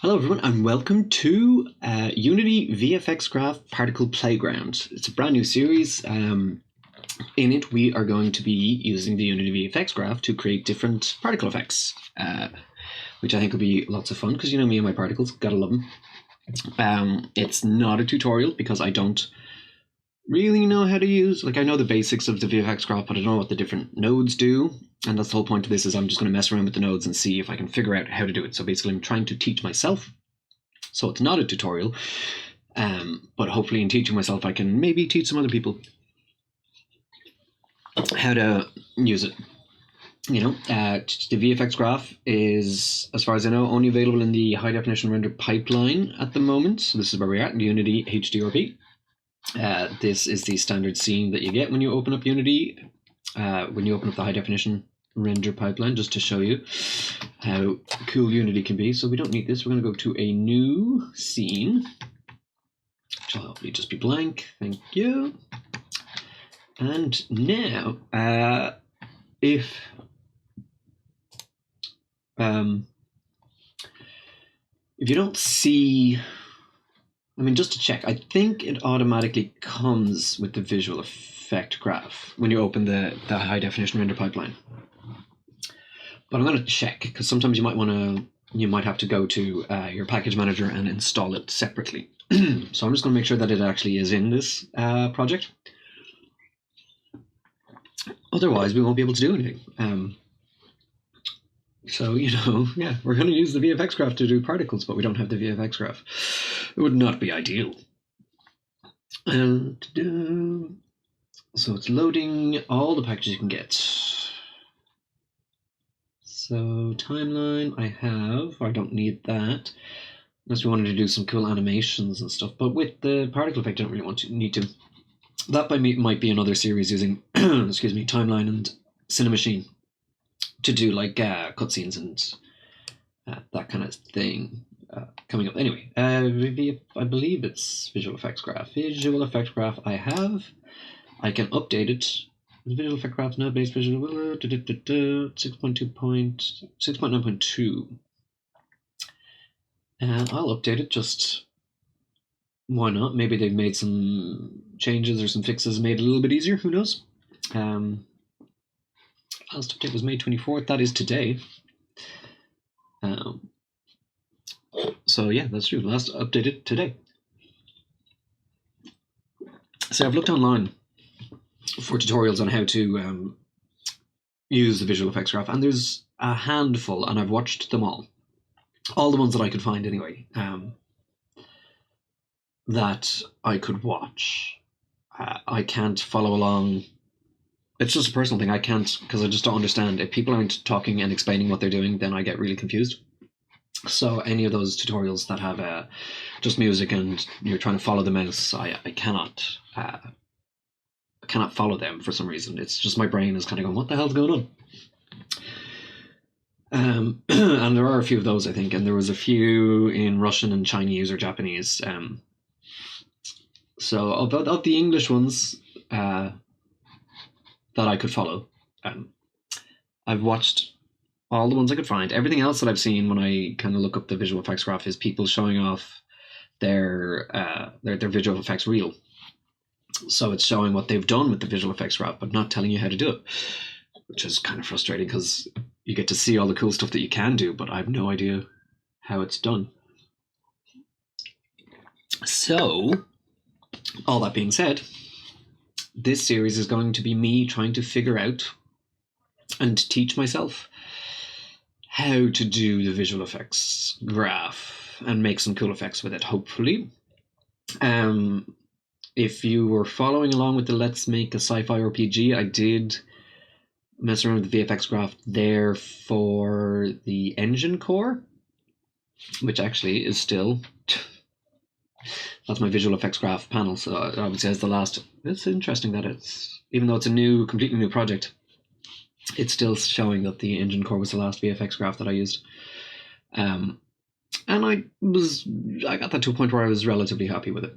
Hello everyone and welcome to Unity VFX Graph Particle Playground. It's a brand new series. In it we are going to be using the Unity VFX Graph to create different particle effects, which I think will be lots of fun because you know me and my particles, gotta love them. It's not a tutorial because I don't really know how to use, I know the basics of the VFX Graph, but I don't know what the different nodes do. And that's the whole point of this, is I'm just going to mess around with the nodes and see if I can figure out how to do it. So basically I'm trying to teach myself. So it's not a tutorial, but hopefully in teaching myself I can maybe teach some other people how to use it. The VFX Graph is, as far as I know, only available in the high definition render pipeline at the moment. So this is where we're at in Unity HDRP. This is the standard scene that you get when you open up Unity, when you open up the high definition render pipeline, just to show you how cool Unity can be. So we don't need this. We're going to go to a new scene, which will hopefully just be blank. Thank you. And now, if you don't see, just to check, I think it automatically comes with the visual effect graph when you open the high definition render pipeline. But I'm going to check because sometimes you might have to go to your package manager and install it separately. So I'm just going to make sure that it actually is in this project. Otherwise, we won't be able to do anything. So, yeah, we're going to use the VFX graph to do particles, but we don't have the VFX graph. It would not be ideal. And so it's loading all the packages you can get. So timeline I don't need that. Unless we wanted to do some cool animations and stuff. But with the particle effect, I don't really need to. That might be another series using, excuse me, timeline and Cinemachine to do cutscenes and that kind of thing coming up. Anyway, I believe it's visual effects graph. Visual effects graph I can update it. The visual effect graph now base visual 6.9.2. And I'll update it, just why not? Maybe they've made some changes or some fixes, made it a little bit easier, who knows? Last update was May 24th, that is today. So yeah, that's true, last updated today. So I've looked online for tutorials on how to use the visual effects graph, and there's a handful, and I've watched them all the ones that I could find anyway, that I could watch. I can't follow along. It's just a personal thing. I can't, because I just don't understand. If people aren't talking and explaining what they're doing, then I get really confused. So any of those tutorials that have just music and you're trying to follow the mouse, I cannot follow them for some reason. It's just my brain is kind of going, what the hell's going on? And there are a few of those, I think, and there was a few in Russian and Chinese or Japanese. So of the English ones that I could follow, I've watched all the ones I could find. Everything else that I've seen when I kind of look up the visual effects graph is people showing off their visual effects reel. So it's showing what they've done with the visual effects graph, but not telling you how to do it, which is kind of frustrating because you get to see all the cool stuff that you can do, but I have no idea how it's done. So, all that being said, this series is going to be me trying to figure out and teach myself how to do the visual effects graph and make some cool effects with it, hopefully. If you were following along with the Let's Make a Sci-Fi RPG, I did mess around with the VFX graph there for the engine core, which actually is still, that's my visual effects graph panel, so it obviously has the last. It's interesting that it's, even though it's a completely new project, it's still showing that the engine core was the last VFX graph that I used. And I got that to a point where I was relatively happy with it,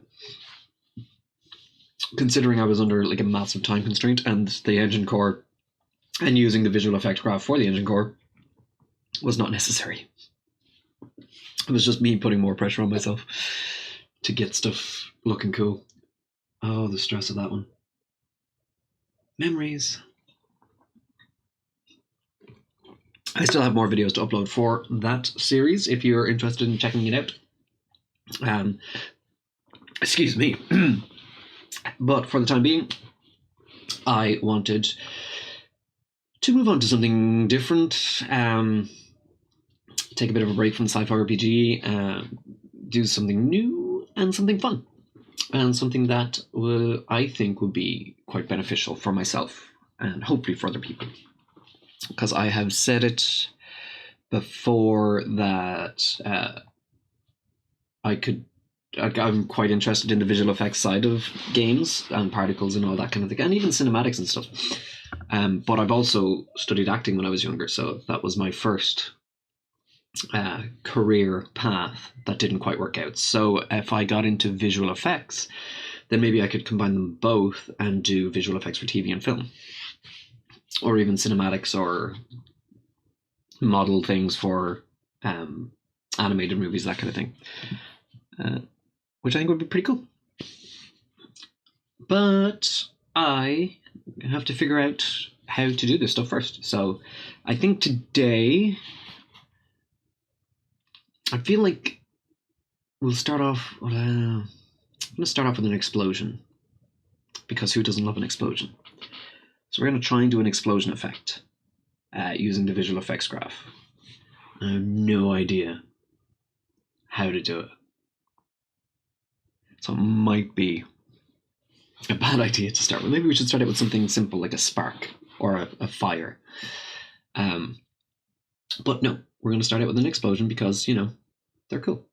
considering I was under a massive time constraint, and the engine core and using the visual effect graph for the engine core was not necessary. It was just me putting more pressure on myself to get stuff looking cool. Oh, the stress of that one. Memories. I still have more videos to upload for that series if you're interested in checking it out. Excuse me. But for the time being, I wanted to move on to something different, take a bit of a break from sci-fi RPG, do something new and something fun, and something that I think would be quite beneficial for myself and hopefully for other people. Because I have said it before that I'm quite interested in the visual effects side of games and particles and all that kind of thing, and even cinematics and stuff. But I've also studied acting when I was younger, so that was my first career path that didn't quite work out. So if I got into visual effects, then maybe I could combine them both and do visual effects for TV and film, or even cinematics or model things for animated movies, that kind of thing, which I think would be pretty cool. But I have to figure out how to do this stuff first. So I think today, I feel like we'll start off. I'm going to start off with an explosion, because who doesn't love an explosion? So we're going to try and do an explosion effect using the visual effects graph. I have no idea how to do it. So it might be a bad idea to start with. Maybe we should start out with something simple like a spark or a fire. But no, we're going to start out with an explosion because, you know, they're cool.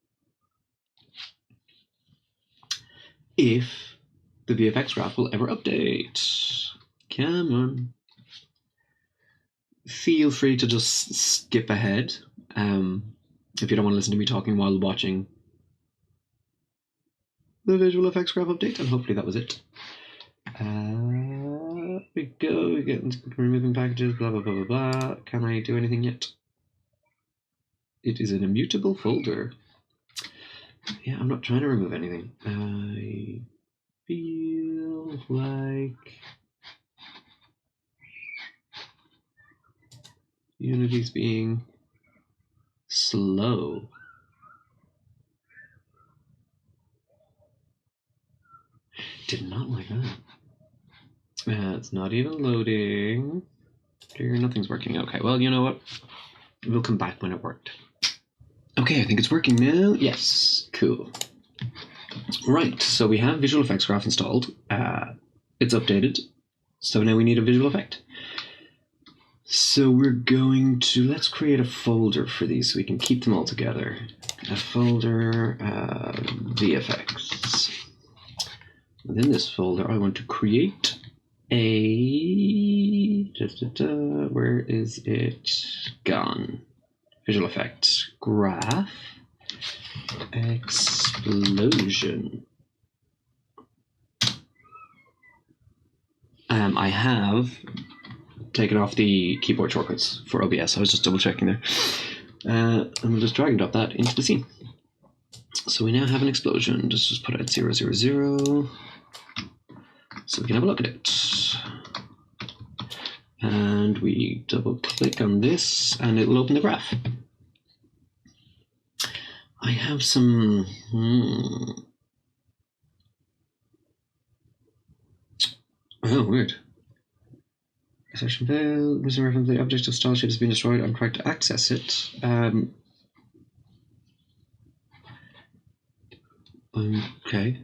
If the VFX graph will ever update. Come on. Feel free to just skip ahead if you don't want to listen to me talking while watching the visual effects graph update, and hopefully that was it. We go, we get removing packages, blah, blah, blah, blah, blah. Can I do anything yet? It is an immutable folder. Yeah, I'm not trying to remove anything. I feel like Unity's being slow. Did not like that. It's not even loading. Nothing's working. Okay, well, you know what? We'll come back when it worked. Okay, I think it's working now. Yes, cool. Right, so we have visual effects graph installed. It's updated. So now we need a visual effect. So we're going to, let's create a folder for these so we can keep them all together. A folder, VFX. Within this folder, I want to create where is it gone? Visual effects, graph, explosion. I have taken off the keyboard shortcuts for OBS. I was just double checking there. And we'll just drag and drop that into the scene. So we now have an explosion. Just put it at 0, 0, 0. So we can have a look at it. And we double click on this and it will open the graph. I have some... Oh, weird. Session failed. Missing reference to the object of style sheet has been destroyed. I'm trying to access it. Okay.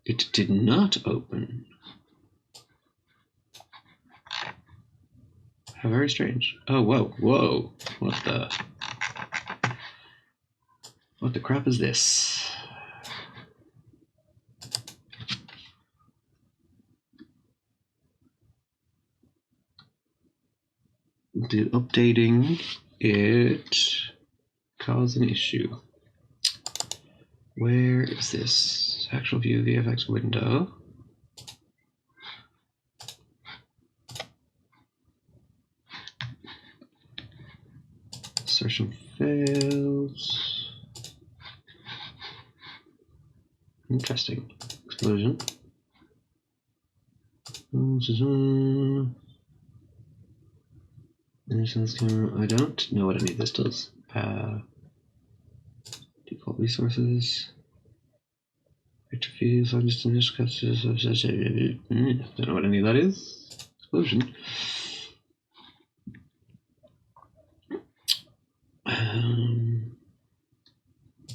It did not open. How very strange. Oh, whoa, whoa. What the crap is this? Did updating it cause an issue? Where is this? Actual view VFX window. Insertion fails. Interesting. Explosion. I don't know what any of this does. Default resources. Vector fields, don't know what any of that is. Explosion.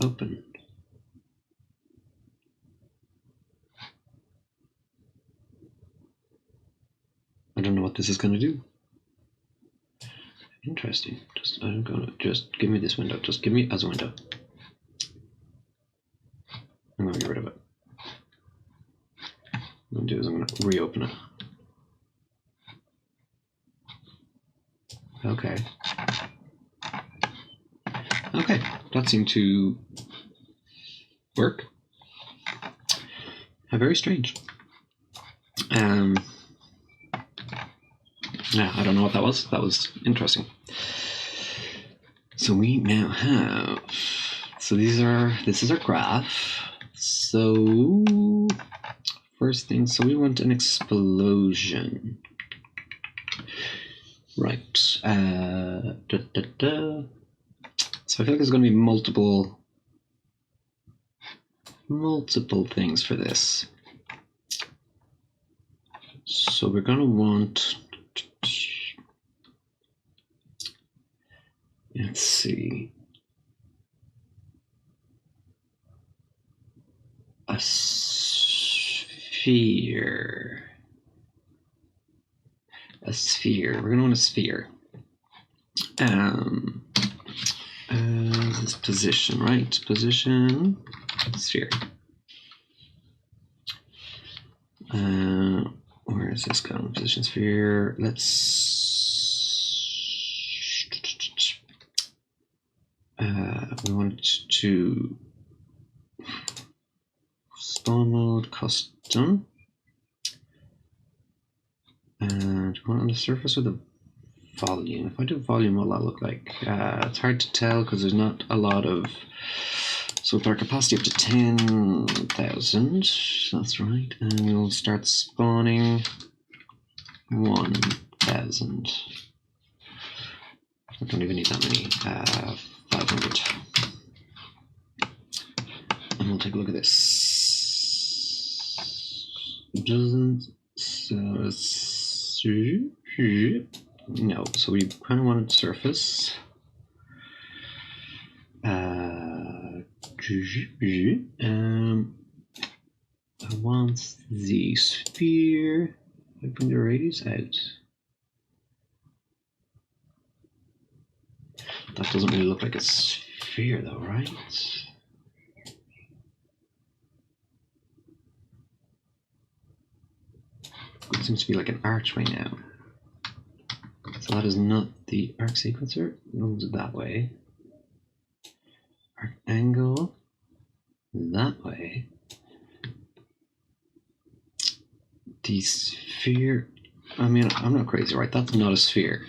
Open. I don't know what this is going to do. Interesting. I'm gonna just give me this window. Just give me as a window. I'm gonna get rid of it. What I'm gonna do is I'm gonna reopen it. Okay. Okay, that seemed to work. Very strange. Yeah, I don't know what that was. That was interesting. So we now have, this is our graph. So first thing, so we want an explosion. Right. So I feel like there's going to be multiple things for this. So we're going to want, let's see, a sphere. A sphere. We're going to want a sphere. This position, right? Position, sphere. Where is this going? Position sphere. Let's. We want to spawn mode custom. And we want on the surface with a volume. If I do volume, what will that look like? It's hard to tell because there's not a lot of. So with our capacity up to 10,000, that's right, and we'll start spawning 1,000. I don't even need that many. 500. And we'll take a look at this. It doesn't. So no. So we kind of wanted surface. I want the sphere. I bring the radius out. That doesn't really look like a sphere though, right? It seems to be like an archway now. So that is not the arc sequencer. We'll do it that way. Arc angle that way. The sphere. I mean, I'm not crazy, right? That's not a sphere.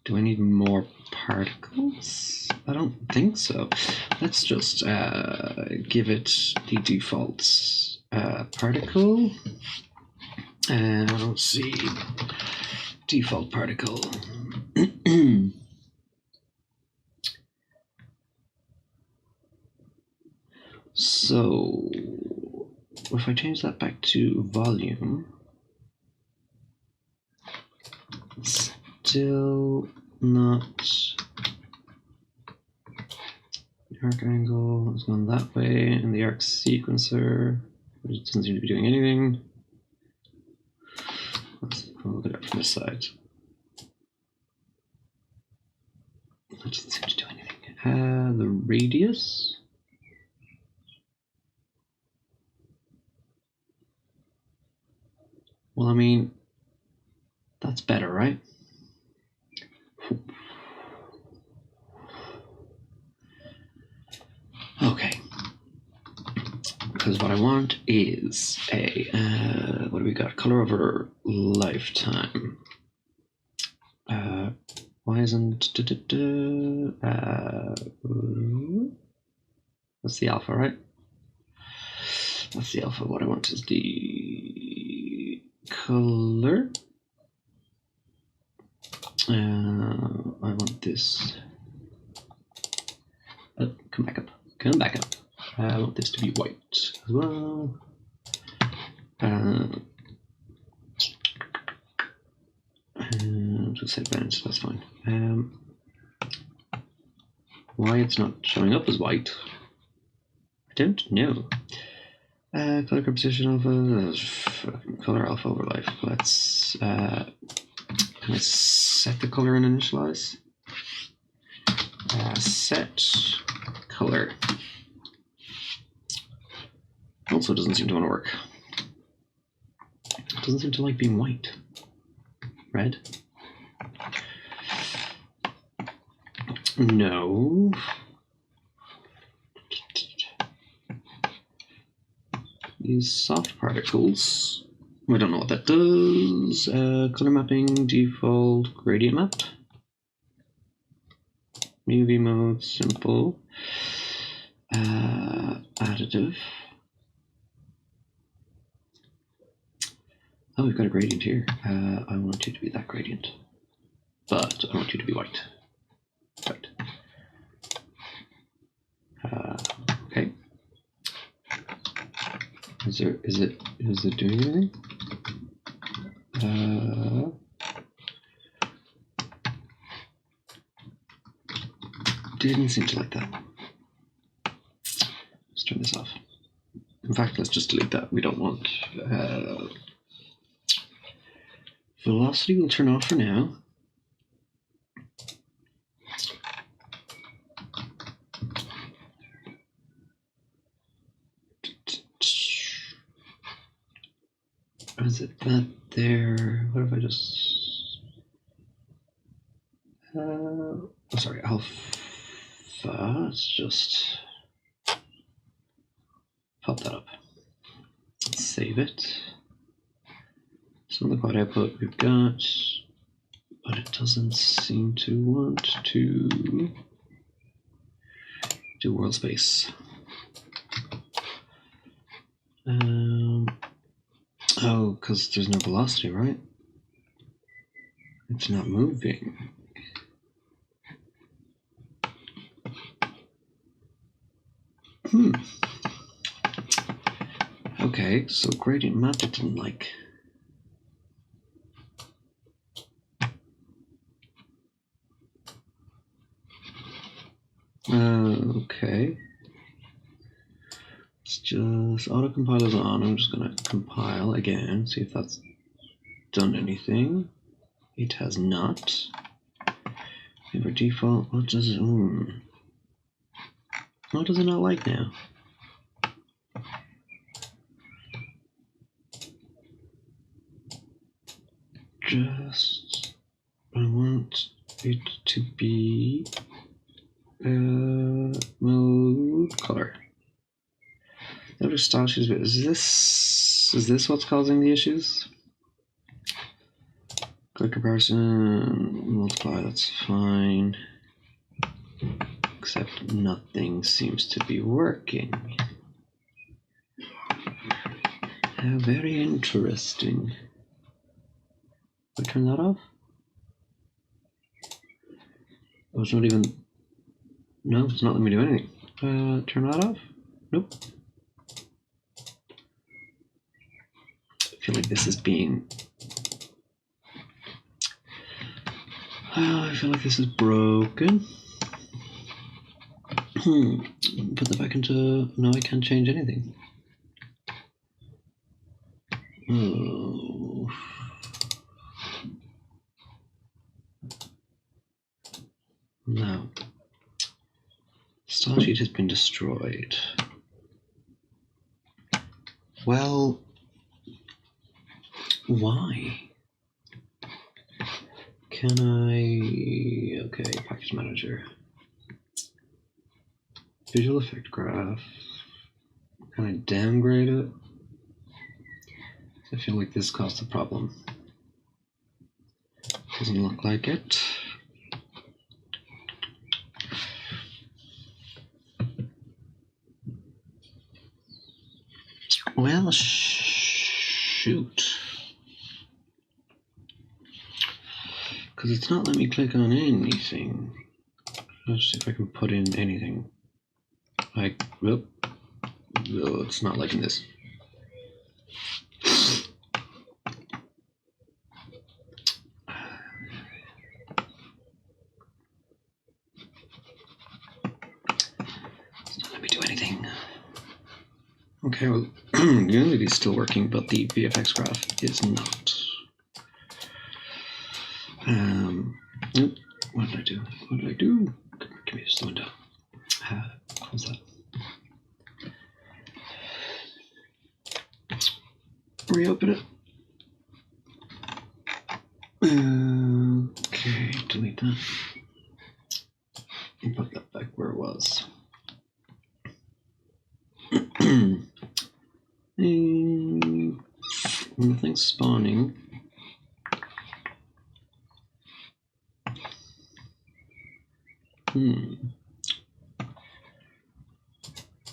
Do I need more particles? I don't think so. Let's just give it the default particle. Let's see. Default particle. So if I change that back to volume, still not. The arc angle is going that way, and the arc sequencer, which doesn't seem to be doing anything. Let's look at it from this side. That doesn't seem to do anything. The radius. Well, I mean, that's better, right? Okay. Because what I want is a, what do we got? Color over lifetime. Why isn't that's the alpha, right? That's the alpha. What I want is the color. I want this. Oh, come back up. Come back up. I want this to be white as well. Just advanced, that's fine. Why it's not showing up as white, I don't know. Color composition alpha, color alpha overlay. Let's can I set the color and initialize? Set color. Also doesn't seem to want to work. It doesn't seem to like being white. Red? No. These soft particles. We don't know what that does. Color mapping, default, gradient map. UV mode, simple. Additive. Oh, we've got a gradient here. I want you to be that gradient. But I want you to be white. Right. Okay. Is it doing anything? Didn't seem to like that. Let's turn this off. In fact, let's just delete that. We don't want velocity. Will turn off for now. Is it that there? What if I just? Oh, sorry, alpha. Let's just pop that up. Save it. Some of the quad output we've got, but it doesn't seem to want to do world space. Oh, because there's no velocity, right? It's not moving. Okay, so gradient map it didn't like. Okay. Let's just auto-compile is on. I'm just gonna compile again, see if that's done anything. It has not. Favorite default, what does it, what does it not like now? Just, I want it to be mode color. Notice style issues, but is this what's causing the issues? Click comparison, multiply, that's fine. Except nothing seems to be working. Very interesting. I turn that off? Oh, it's not even. No, it's not letting me do anything. Turn that off? Nope. I feel like this is being. I feel like this is broken. Put that back into. No, I can't change anything. Oh. No. Style sheet has been destroyed. Well, why? Can I? Okay, package manager. Visual effect graph. Can I downgrade it? I feel like this caused a problem. Doesn't look like it. Well, shoot. Because it's not letting me click on anything. Let's see if I can put in anything. Like, oh, it's not liking this. Let me do anything. Okay, well, Unity is still working, but the VFX graph is not. Nope. What did I do? What did I do? Give me just the window. Close that. Reopen it. Okay, delete that. And put that back where it was. Nothing's spawning.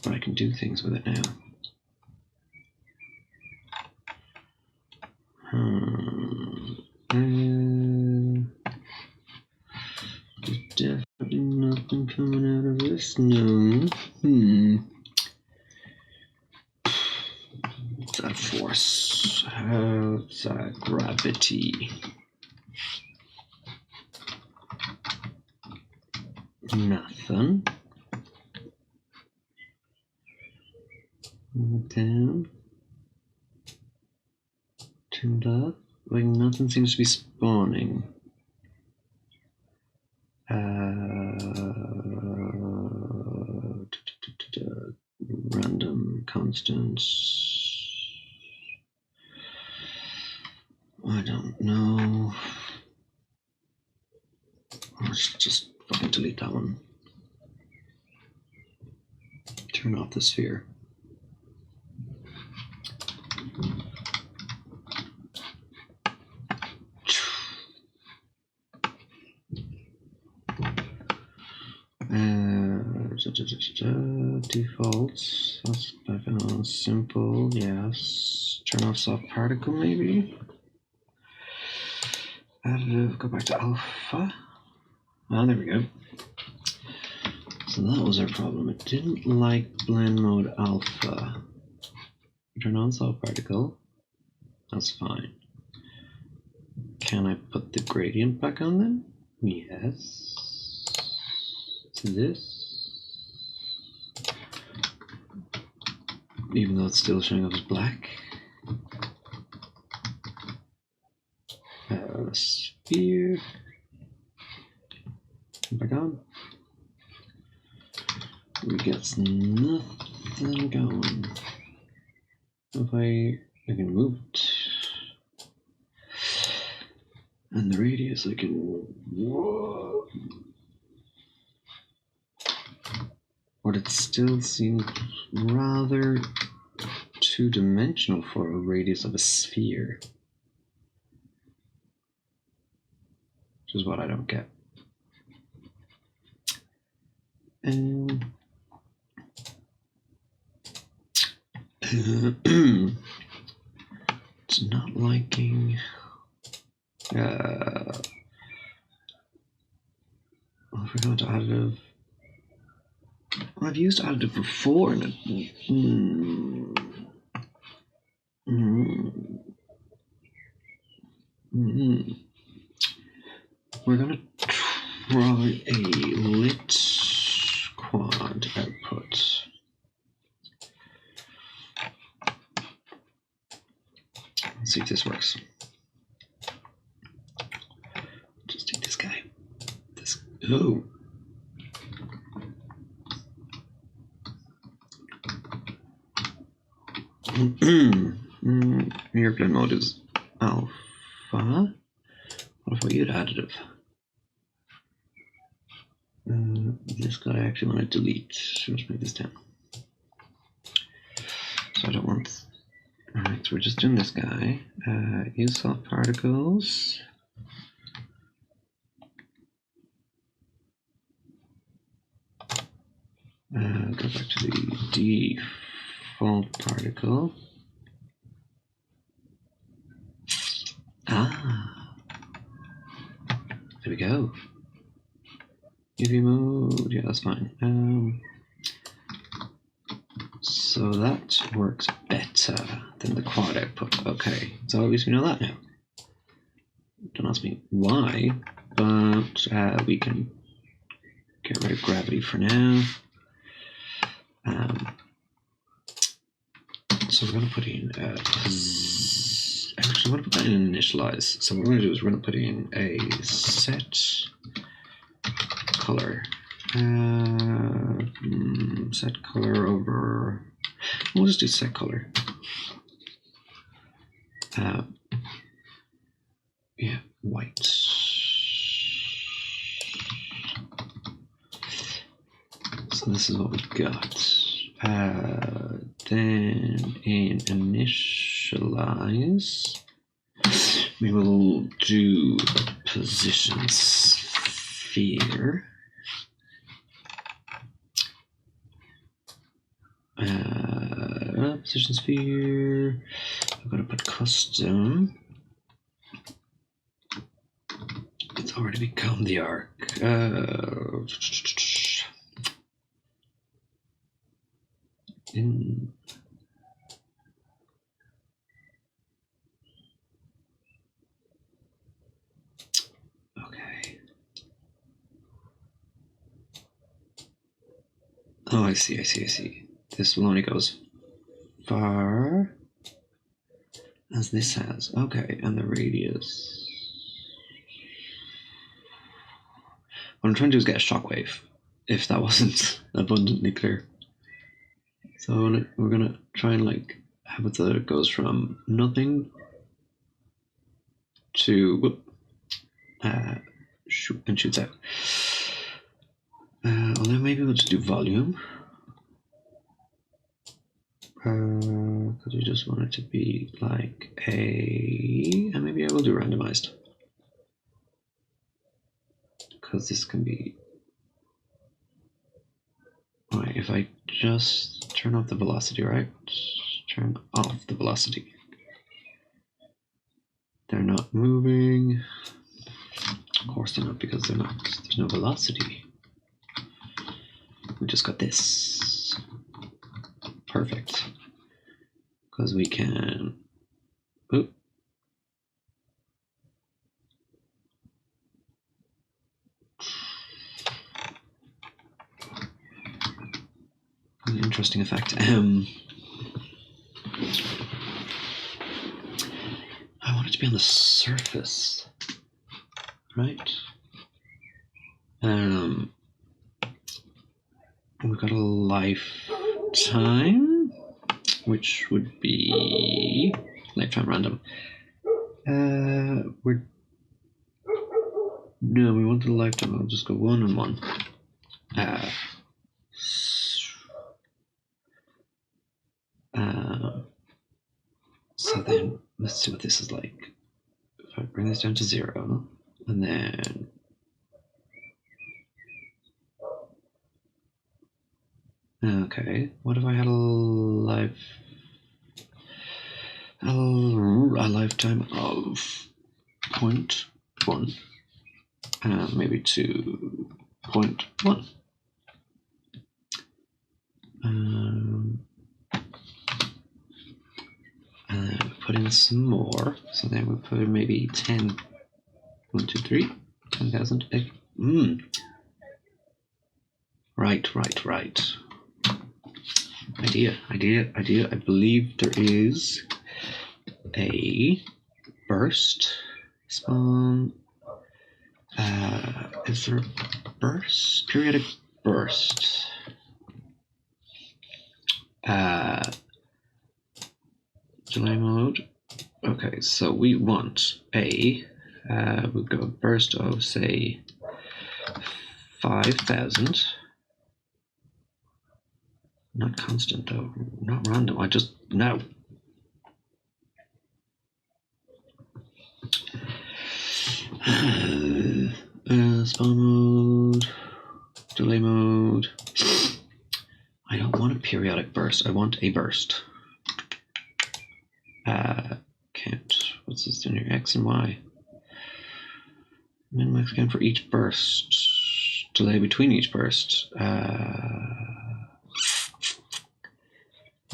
But I can do things with it now. There's definitely nothing coming out of this. No. What's that force? How's that gravity? Nothing. Down. Turned up. Like nothing seems to be spawning. Random constants. I don't know. Let's just fucking delete that one. Turn off the sphere. Defaults. That's back on simple. Yes. Turn off soft particle maybe. Additive. Go back to alpha. Ah, there we go. So that was our problem. It didn't like blend mode alpha. Turn on soft particle. That's fine. Can I put the gradient back on then? Yes. To this. Even though it's still showing up as black. Sphere. Back on. We get nothing going. If I can move it. And the radius I can. Whoa. But it still seems rather two-dimensional for a radius of a sphere. Which is what I don't get. It's not liking. Well, if we go into additive. Well, I've used additive before, and we're gonna try a lit quad output. Let's see if this works. Just take this guy. This. Oh. Airplane mode is alpha. What if I get additive? This guy I actually want to delete. So let's move this down. So I don't want. Alright, so we're just doing this guy. Use soft particles. default particle. Ah, there we go. UV mode, yeah, that's fine. So that works better than the quad output. Okay, so at least we know that now. Don't ask me why, but we can get rid of gravity for now. So we're going to put in actually, I'm going to put that in initialize. So what we're going to do is we're going to put in a set color. Set color over. We'll just do set color. Yeah, white. So this is what we got. Then in initialize, we will do position sphere. Position sphere. I'm going to put custom. It's already become the arc. Okay. Oh, I see. This will only go as far as this has. Okay, and the radius. What I'm trying to do is get a shockwave, if that wasn't abundantly clear. So we're gonna try and like have it so that it goes from nothing to and shoots out. Although maybe we'll just do volume. Because we just want it to be like and maybe I will do randomized. Because this can be. Alright, if I just turn off the velocity, right? Turn off the velocity. They're not moving. Of course they're not, because they're not. There's no velocity. We just got this. Perfect. Because we can. Oop. An interesting effect. I want it to be on the surface, right? We've got a lifetime, which would be lifetime random. No, we want the lifetime. I'll just go 1 and 1. So then let's see what this is like. If I bring this down to 0, and then okay, what if I had a lifetime of 0.1, maybe 2.1. And then we put in some more, so then we put in maybe 10. 1, 2, 3, 10,000. Right. Idea. I believe there is a burst spawn. Is there a burst? Periodic burst. Delay mode. Okay, so we want we'll go a burst of say 5,000. Not constant though, not random. I just no. Spawn mode, delay mode. I don't want a periodic burst. I want a burst. Count. What's this in here? X and Y. Min-max count for each burst. Delay between each burst.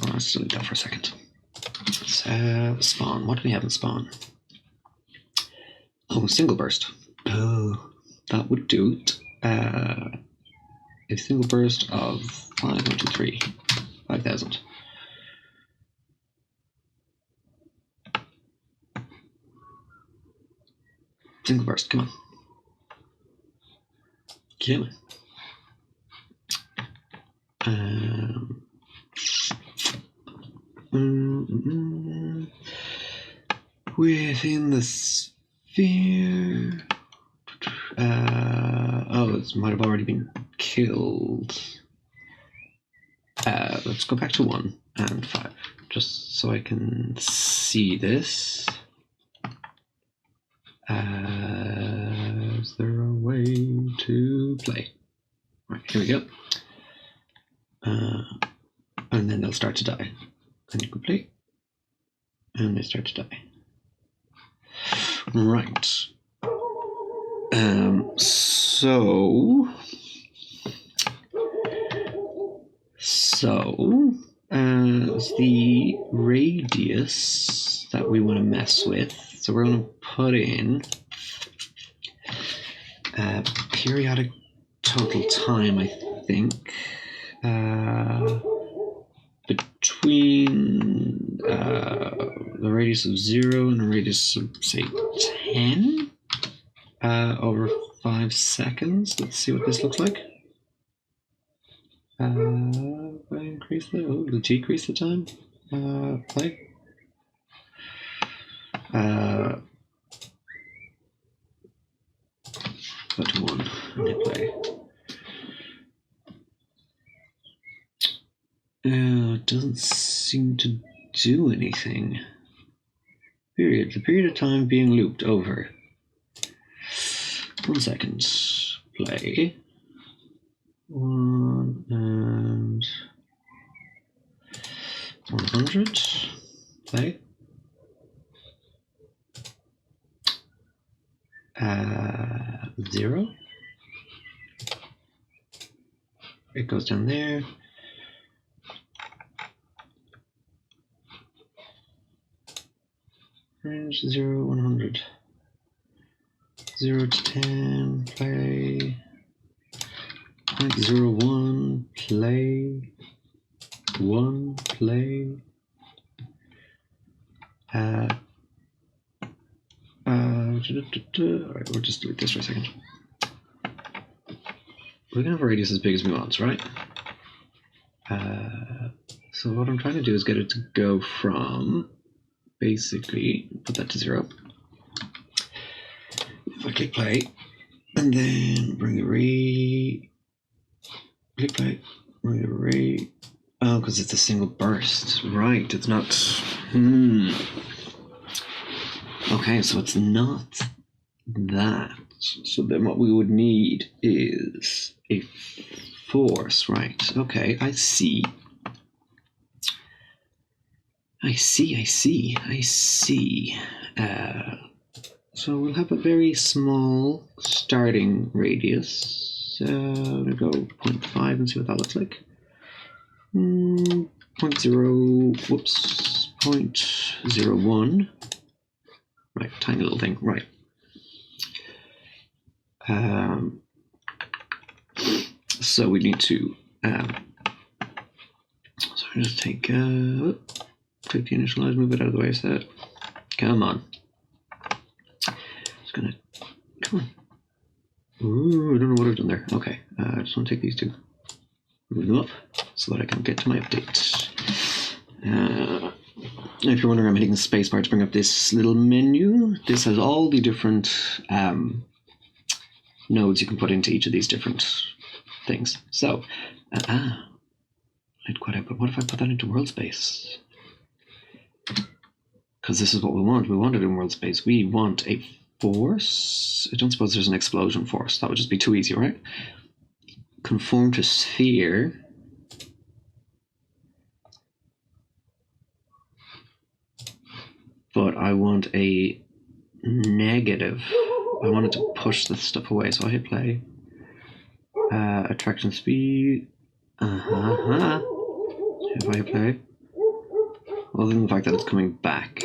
Let's delete that for a second. Spawn. What do we have in spawn? Oh, single burst. Oh, that would do it. A single burst of 5,000. Single burst, come on. Come on. Within the sphere. Oh, it might have already been killed. Let's go back to 1 and 5, just so I can see this. Is there a way to play? Right, here we go. And then they'll start to die. And you can play. And they start to die. Right. The radius that we want to mess with, so we're going to put in periodic total time, I think, between the radius of 0 and the radius of, say, 10 over 5 seconds. Let's see what this looks like. If I increase the, decrease the time. Play. Go to 1 and hit play. It doesn't seem to do anything. Period. The period of time being looped over. 1 second. Play. 1 and 100. Play. 0. It goes down there. Range 0, 100. 0 to 10. Play. 0.01. Play. 1. Play. Alright, we'll just delete this for a second. We can have a radius as big as we want, right? So what I'm trying to do is get it to go from, basically, put that to 0. If I click play, and then bring the ray, click play, bring the ray. Oh, because it's a single burst, right? It's not. Okay, so it's not that. So then what we would need is a force, right? Okay, I see. So we'll have a very small starting radius. I'm gonna go 0.5 and see what that looks like. 0.01. Right, tiny little thing, right. So we need to, so I just take the initialize, move it out of the way, so that, come on. Just gonna, come on. Ooh, I don't know what I've done there. Okay, I just want to take these two, move them up, so that I can get to my update. If you're wondering, I'm hitting the spacebar to bring up this little menu. This has all the different nodes you can put into each of these different things. So, but what if I put that into world space? Because this is what we want. We want it in world space. We want a force. I don't suppose there's an explosion force. That would just be too easy, right? Conform to sphere. I want a negative. I want it to push this stuff away, so I hit play. Attraction speed. If I hit play. Other than the fact that it's coming back.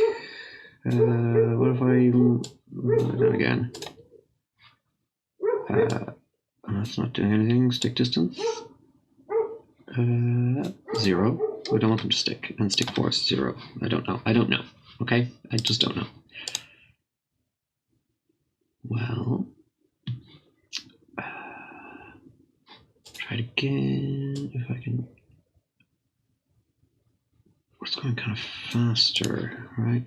What if I even do it again? That's not doing anything. Stick distance. 0. We don't want them to stick. And stick force 0. I don't know. Okay? I just don't know. Well, try it again. If I can. It's going kind of faster, right?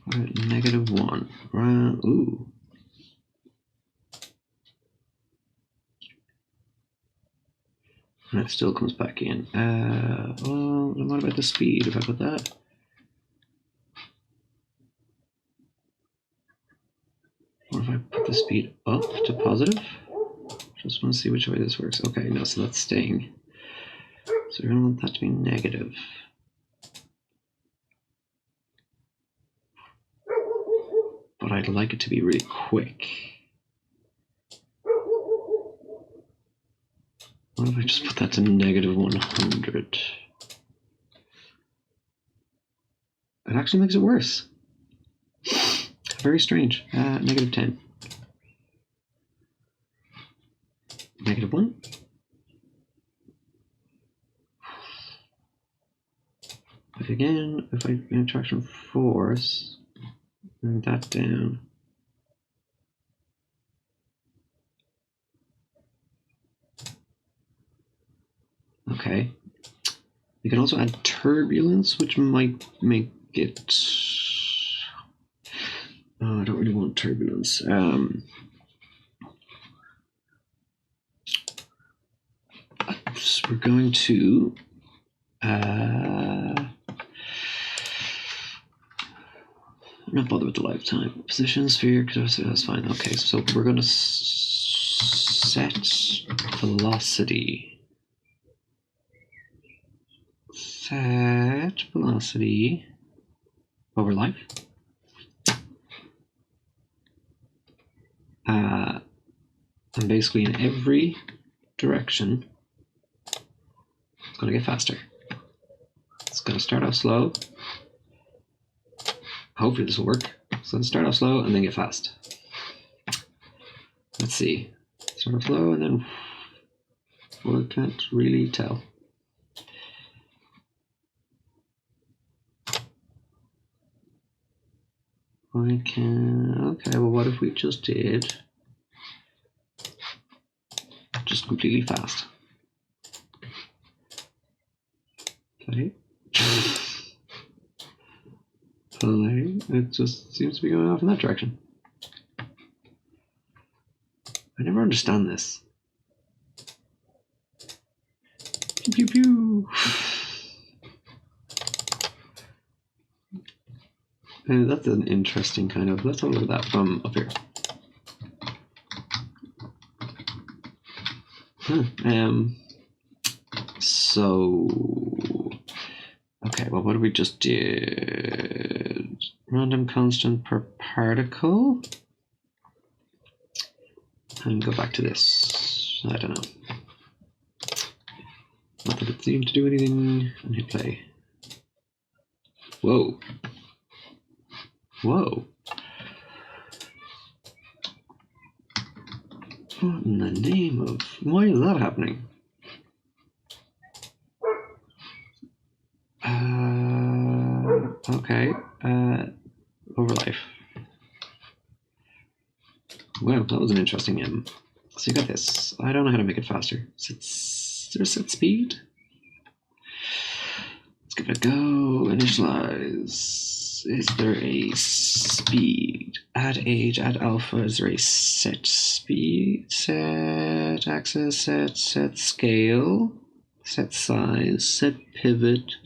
Right, -1. Right. Ooh. And it still comes back in. Well, what about the speed? If I put that? What if I put the speed up to positive? Just want to see which way this works. Okay, no, so that's staying. So we're going to want that to be negative. But I'd like it to be really quick. What if I just put that to -100? It actually makes it worse. Very strange. -10. -1. But again, if I attraction force, bring that down. Okay. You can also add turbulence, which might make it. Oh, I don't really want turbulence. So we're going to. Not bother with the lifetime. Position, sphere, that's fine. Okay, so we're going to set velocity. Set velocity over life. And basically in every direction, it's going to get faster. It's going to start off slow. Hopefully this will work. So let's start off slow and then get fast. Let's see. Start off slow and then, well, I can't really tell. I can, okay, well what if we just did just completely fast? Play. Play. It just seems to be going off in that direction. I never understand this. Pew pew pew. And that's an interesting kind of. Let's have a look at that from up here. So, okay, well, what did we just did? Random constant per particle. And go back to this. I don't know. Not that it seemed to do anything. And hit play. Whoa. Whoa. What in the name of... Why is that happening? Okay. Over life. Well, that was an interesting so you got this. I don't know how to make it faster. Is there a set speed? Let's give it a go. Initialize. Is there a speed? Add age, add alpha. Is there a set speed? Set axis, set scale, set size, set pivot.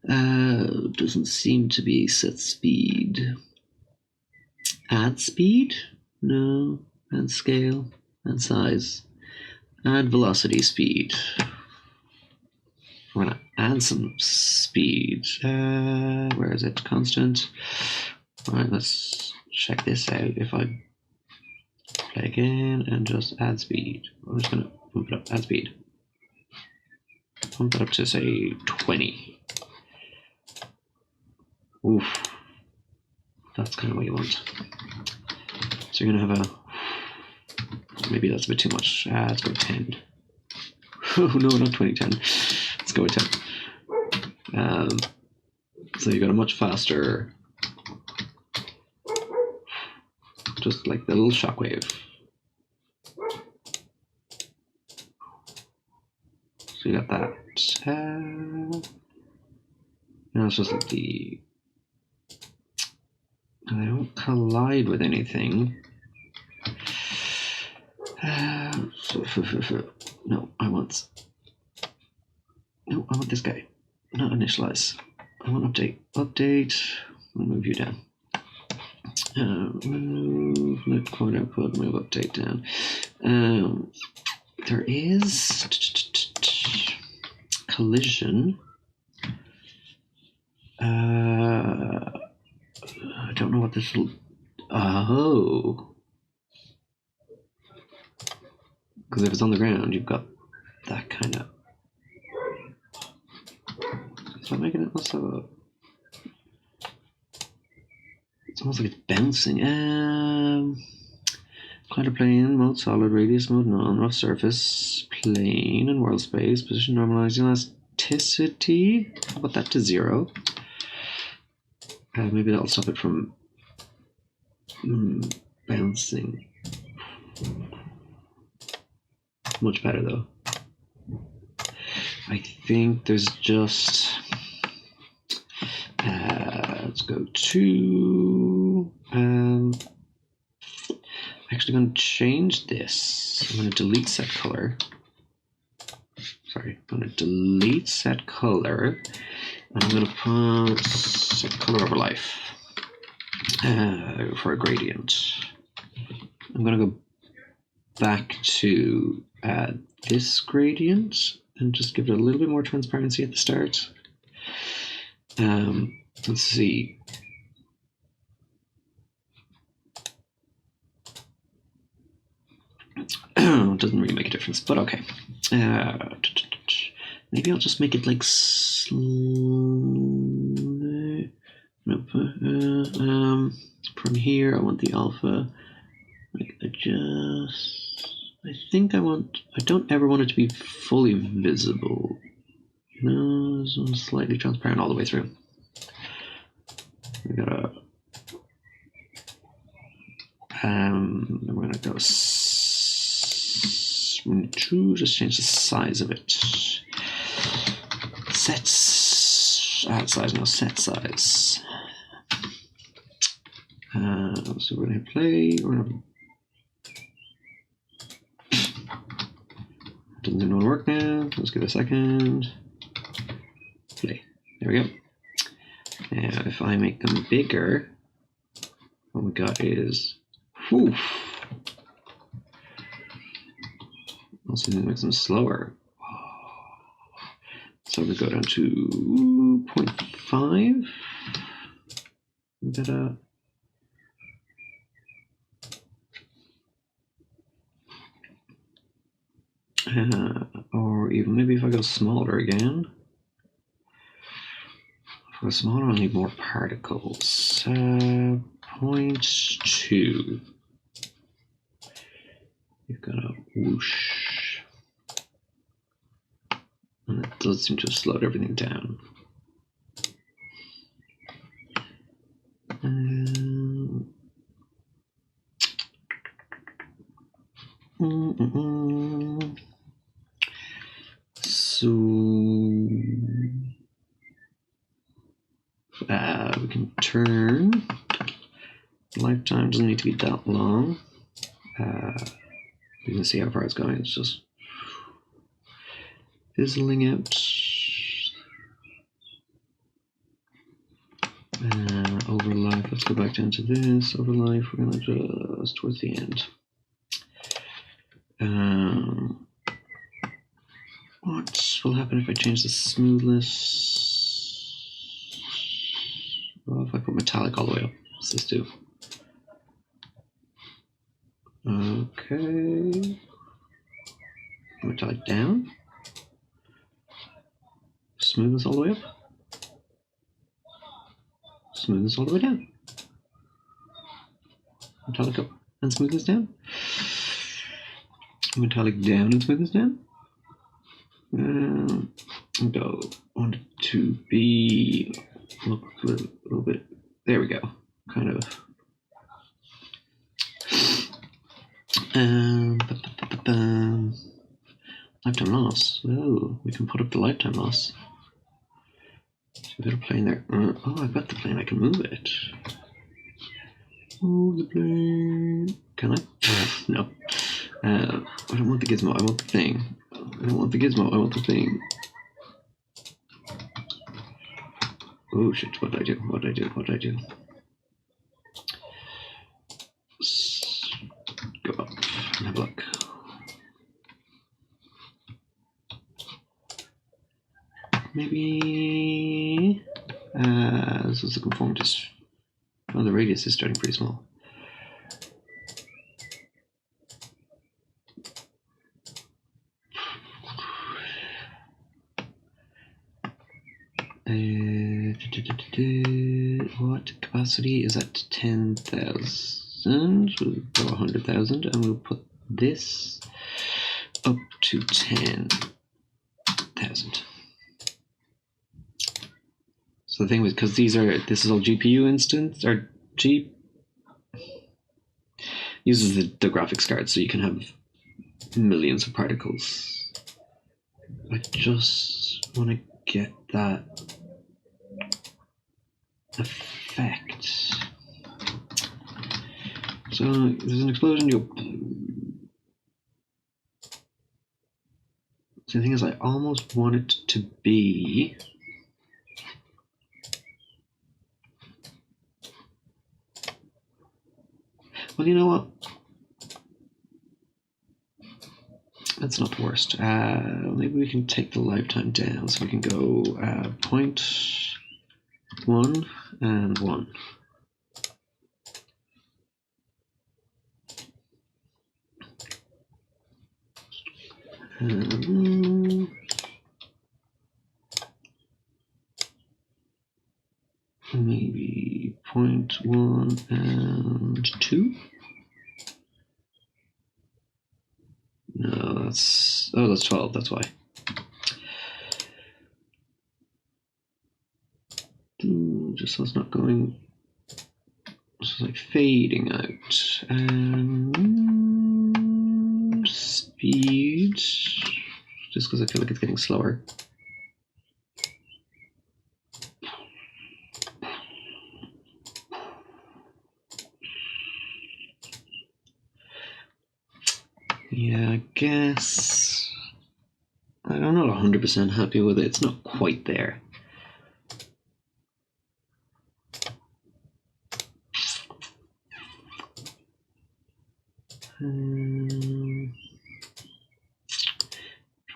Doesn't seem to be set speed. Add speed? No. Add scale, add size. Add velocity speed. we're gonna add some speed. Where is it? Constant. All right, let's check this out. If I play again and just add speed, I'm just gonna bump it up. Add speed. Bump that up to say 20. Oof, that's kind of what you want. So you're gonna have a, maybe that's a bit too much. Let's go 10. Oh no, not 2010. Let's go with 10. So you got a much faster, just like the little shockwave. So you got that. Now it's just like the, I don't collide with anything. No, I want this guy. Not initialize. I want update. Update. I'll move you down. Move let quote output. Move update down. There is collision. I don't know what this will. Oh. Because if it's on the ground, you've got that kind of. So I'm making it also. It's almost like it's bouncing. Collider plane, mode solid, radius mode none, rough surface, plane and world space, position normalizing elasticity. How about that to 0? Maybe that'll stop it from bouncing. Much better though. I think there's just let's go to actually going to change this. I'm going to delete set color. Sorry, I'm going to delete set color. And I'm going to put set color over life for a gradient. I'm going to go back to this gradient and just give it a little bit more transparency at the start. Let's see. It doesn't really make a difference, but okay. Maybe I'll just make it like from here. I want the alpha. Like adjust. I think I don't ever want it to be fully visible. No, this one's slightly transparent all the way through. We gotta. We're gonna go. Just change the size of it. Sets. Add size, no set size. So we're gonna hit play. We're gonna. Doesn't seem to work now. Let's give it a second. Play. There we go. Now, if I make them bigger, what we got is. Whew. Also makes them slower. So we go down to 0.5. Better. Or even maybe if I go smaller again. If I go smaller, I'll need more particles. 0.2. You've got a whoosh. And it does seem to have slowed everything down. So we can turn. Lifetime doesn't need to be that long. You can see how far it's going. It's just fizzling out. Over life. Let's go back down to this. Over life. We're gonna just towards the end. What will happen if I change the smoothness? Well, if I put metallic all the way up, what's this do? Okay. Metallic down. Smoothness all the way up. Smoothness all the way down. Metallic up and smoothness down. Metallic down and smoothness down. Go. Want it to be look a little bit. There we go. Kind of. Lifetime loss. Oh, we can put up the lifetime loss. So a bit of plane there. Oh, I've got the plane. I can move it. Move the plane. Can I? No. I don't want the gizmo. I want the thing. I don't want the gizmo. I want the thing. Oh shit! What did I do? What did I do? What did I do? Go up and have a look. Maybe this is the conformity. Oh, the radius is starting pretty small. What capacity is at 10,000? We'll go 100,000 and we'll put this up to 10,000. So the thing was, because this is all GPU instance, or uses the graphics card, so you can have millions of particles. I just want to get that effect. So there's an explosion. So the thing is, I almost want it to be. Well, you know what? That's not the worst. Maybe we can take the lifetime down, so we can go 0.1 and 1. Maybe 0.1 and 2. No, that's 12. That's why. Just so it's not going. It's like fading out. And speed, just because I feel like it's getting slower. Yeah, I guess I'm not 100% happy with it. It's not quite there. Trying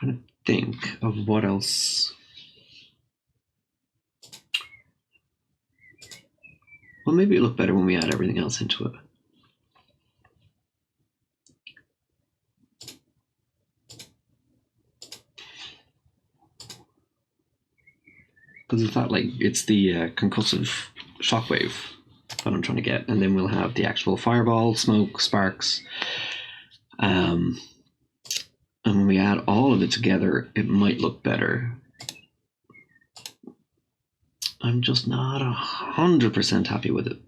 to think of what else. Well, maybe it'll look better when we add everything else into it. Because it's that, like, it's the concussive shockwave that I'm trying to get, and then we'll have the actual fireball, smoke, sparks, and when we add all of it together, it might look better. I'm just not 100% happy with it,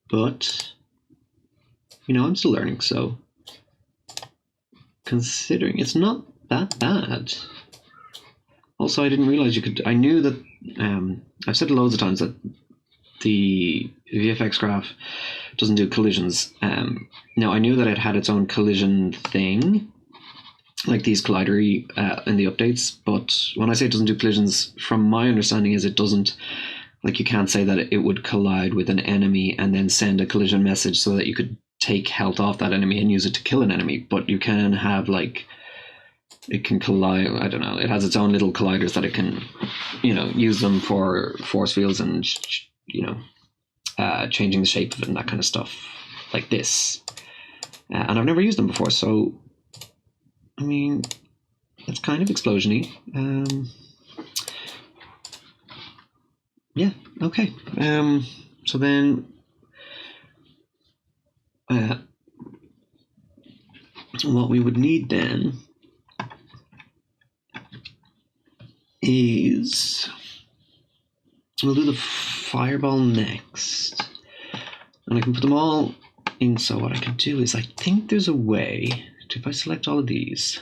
but you know, I'm still learning, so considering it's not that bad. Also, I didn't realize you could. I knew that. I've said it loads of times that the VFX graph doesn't do collisions. Now, I knew that it had its own collision thing, like these collidery in the updates. But when I say it doesn't do collisions, from my understanding, is it doesn't. Like, you can't say that it would collide with an enemy and then send a collision message so that you could take health off that enemy and use it to kill an enemy. But you can have, like, it can collide. I don't know. It has its own little colliders that it can, use them for force fields and changing the shape of it and that kind of stuff, like this. And I've never used them before, so I mean, it's kind of explosion-y. Yeah. Okay. So then. What we would need then is, we'll do the fireball next, and I can put them all in. So what I can do is, I think there's a way to, if I select all of these,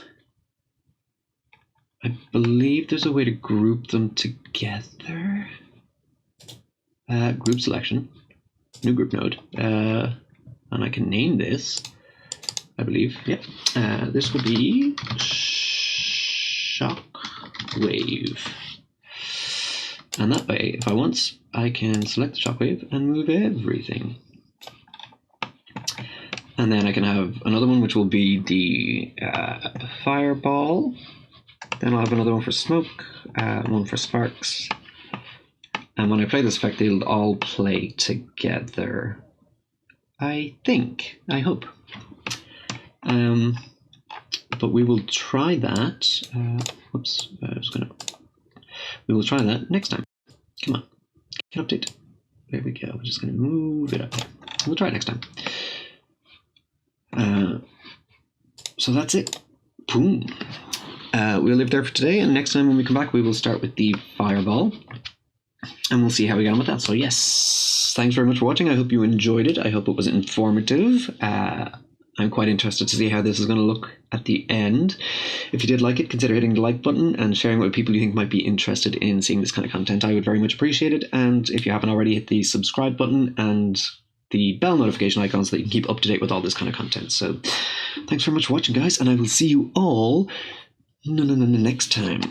I believe there's a way to group them together. Group selection, new group node, and I can name this, I believe. Yep. This would be shock wave. And that way, if I want, I can select the shockwave and move everything. And then I can have another one, which will be the fireball. Then I'll have another one for smoke, one for sparks. And when I play this effect, they'll all play together. I think, I hope. But we will try that. We will try that next time. Come on, can update. There we go. We're just going to move it up there. We'll try it next time. So that's it. Boom. We'll leave there for today, and next time when we come back, we will start with the fireball, and we'll see how we get on with that. So yes, thanks very much for watching. I hope you enjoyed it. I hope it was informative. I'm quite interested to see how this is going to look at the end. If you did like it, consider hitting the like button and sharing it with people you think might be interested in seeing this kind of content. I would very much appreciate it. And if you haven't already, hit the subscribe button and the bell notification icon so that you can keep up to date with all this kind of content. So thanks very much for watching, guys, and I will see you all next time.